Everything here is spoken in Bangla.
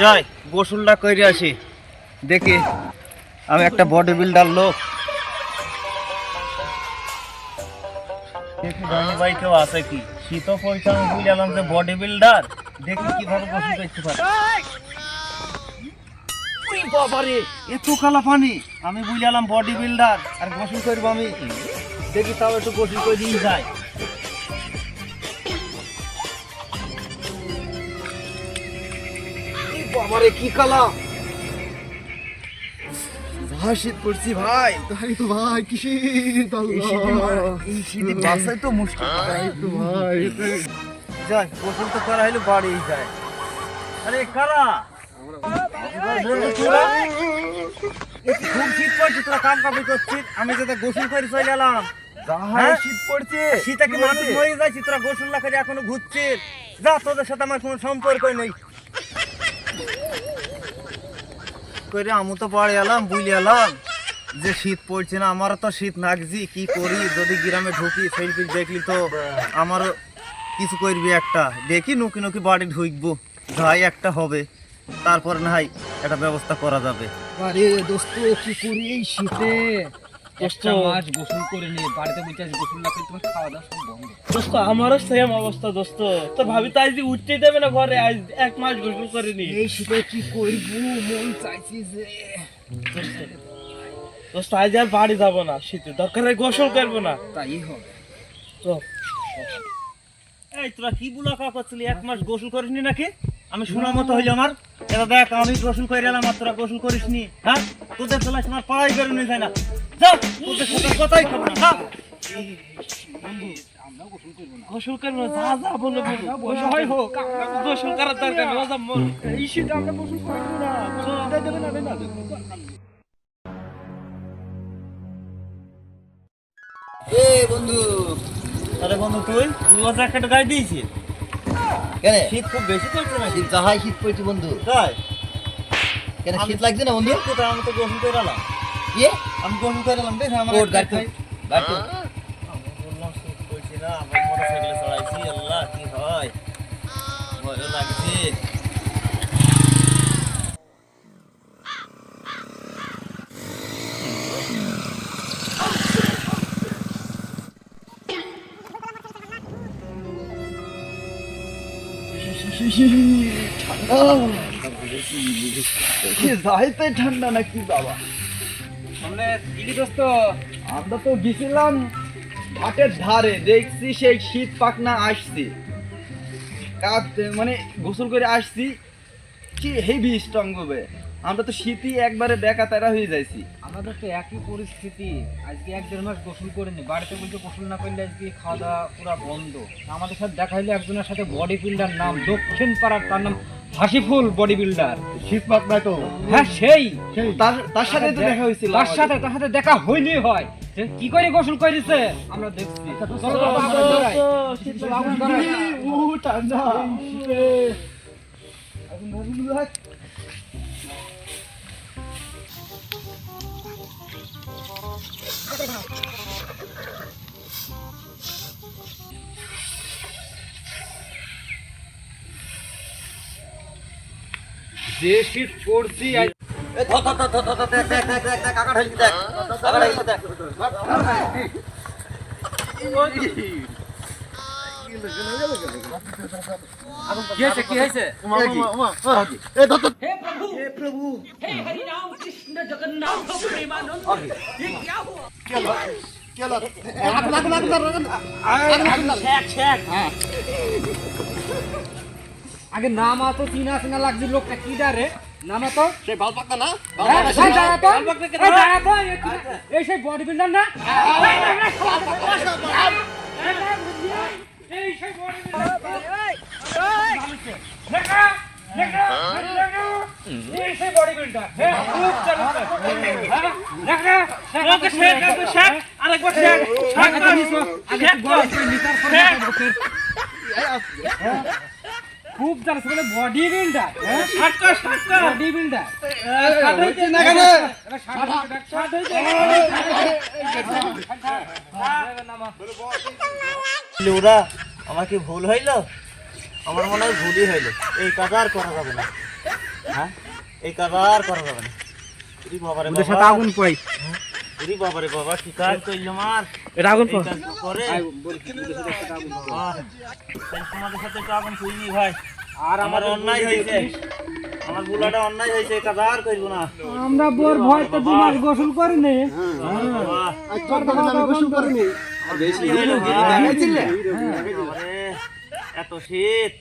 যাই গোসলটা করে আসি, দেখি আমি একটা বডি বিল্ডার লোক। দেখি ধনী ভাই কেউ আছে কি? শীত পয়সা আমি বুঝলাম যে বডি বিল্ডার, দেখি কিভাবে গোসল করতে পারি। বাবারে এত কালা পানি! আমি বুঝলাম বডি বিল্ডার আর গোসল করবো আমি, দেখি তাও একটু গোসল করে দিয়ে যায়। বাবারে কি কালা! ভাই শীত পড়ছি ভাই, তাই তো ভাই কি শীত! এই শীতে বাসায় তো মুশকিল। তাই তো ভাই, যাই গোসল তো করা হইলো, বাড়ি যায়। আরে কারা খুব শীত পড়ছে, তোরা কাম কাপড় করছিস, আমি যাতে গোসল করে চলে এলাম। হ্যাঁ শীত পড়ছে, শীতে কি মানুষ মরে যাচ্ছি, তোরা গোসল না করে এখনো ঘুরছিস? যা, তোদের সাথে আমার কোনো সম্পর্কই নেই। করে আমি তো বাড়ি এলাম, বুঝে এলাম যে শীত পড়ছে না। আমারও তো শীত লাগছি, কি করি? যদি গ্রামে ঢুকি সেলফি দেখলি তো আমারও কিছু করবি একটা, দেখি নুকি নুকি বাড়ি ঢুকবো, যাই একটা হবে, তারপর না হয় একটা ব্যবস্থা করা যাবে। আরে দোস্ত কি করি এই শীতে? একটা মাস গোসল করে নিয়ে বাড়িতে বলতে আছি, গোসল না করে তোমার খাওয়া দাওয়া সব বন্ধ। দোস্ত আমারও সেম অবস্থা দোস্ত, তো ভাবি তো আজ উঠতেই দেবে না ঘরে, আজ এক মাস গোসল করিনি। এই শীতে কি করবো, মন চাইছে যে দোস্ত আজ আর বাড়ি যাবো না, শীতে দরকার হয় গোসল করবো না। তাই হবে। তো এই তোরা কি বুলাকা করছিলি, এক মাস গোসল করিসনি নাকি? আমি শোনা মতো হইলো আমার। এটা দেখ আমি গোসল করে এলাম আর তোরা গোসল করিসনি। হ্যাঁ, তোদের চলাস আমার পাড়াই বেরোনি যায় না। যা, তোদের সাথে কথাই খাবো না। হ্যাঁ, গোসল করবো না, যা যা বলে বসে হয় হোক, গোসল করার দরকার নেই। ওসব এই শীতে আমরা গোসল করবো না, দেবে না, দেবে না। এ বন্ধু! আরে বন্ধু তুই ও জ্যাকেট গায়ে দিয়েছিস? কেন শীত খুব বেশি পড়ছে না? শীত যাহাই শীত পড়ছে বন্ধু, তাই কেন শীত লাগছে না বন্ধু? কোথায়? আমি তো গোসল করে এলাম। ইয়ে আমি গোসল করে এলাম, দেখ আমার ওর গাড়ি গাড়ি বললাম শীত পড়ছে না, আমি মোটরসাইকেলে চড়াইছি। আল্লাহ কি হয়, ভয়ও লাগছে। যাইতে ঠান্ডা নাকি বাবা? সামনে দিদি দোস্ত, আমরা তো গেছিলাম ঘাটের ধারে, দেখছি সেই শীত পাকনা আসছি, মানে গোসল করে আসছি, কি হেভি স্ট্রং হবে। আমরা তো শীতই একবারে বেকা তারা হয়ে যাইছি। আমাদের তো একই পরিস্থিতি। আজকে এক দেড় মাস গোসল করিনি, বাড়িতে বলতে গোসল না করলে আজকে খাওয়া দাওয়া পুরো বন্ধ। আমাদের সাথে দেখা হইলো একজনের সাথে, বডি বিল্ডার নাম, দক্ষিণ পাড়ার, তার নাম হাসিফুল বডি বিল্ডার। শীত পাকনা তো, হ্যাঁ সেই তার সাথে তো দেখা হয়েছিল। তার সাথে দেখা হইলেই হয়, সে কি করে গোসল করেছে আমরা দেখছি। চলো বাবা, আমরা দৌড়াই। চলো, আমরা দৌড়াই। ঠান্ডা যে শীত পড়ছি আজ, কি হয়েছে? हे प्रभु, हे हरि राम कृष्ण जगन्नाथ प्रेमानंद, ये क्या हुआ? আগে নামা তো, চিনা চিনা লাগছে লোকটা, কি ডারে নামা তো, সে বাল পাকনা না, এই সেই বডি বিল্ডার না, এই সেই বডি বিল্ডার, খুব চালু। খুব জানো বলে বডি বিল্ডার, বডি বিল্ডার ওরা আমার কি ভুল হইলো? আমার মনে হয় ভুলই হইলো, এই কাজ আর করা যাবে না। হ্যাঁ এই কাজ আর করা যাবে না। ওরে বাবারে ওদের সাথে বাবা, আগুন পাই ওরে বাবারে বাবা, কি কাজ করলি আমার? এটা আগুন এই কাজ তো করে। আহ, তাই তোমাদের সাথে তো আগুন করিনি ভাই। আর আমার অন্যায় হয়েছে, আমার বুলাটা অন্যায় হয়েছে, এই কাজ আর করবো না। আমরা বোর ভয় তো 2 মাস গোসল করিনি বাবা, গোসল করিনি কি হইলো? বাবারে, এত শীত।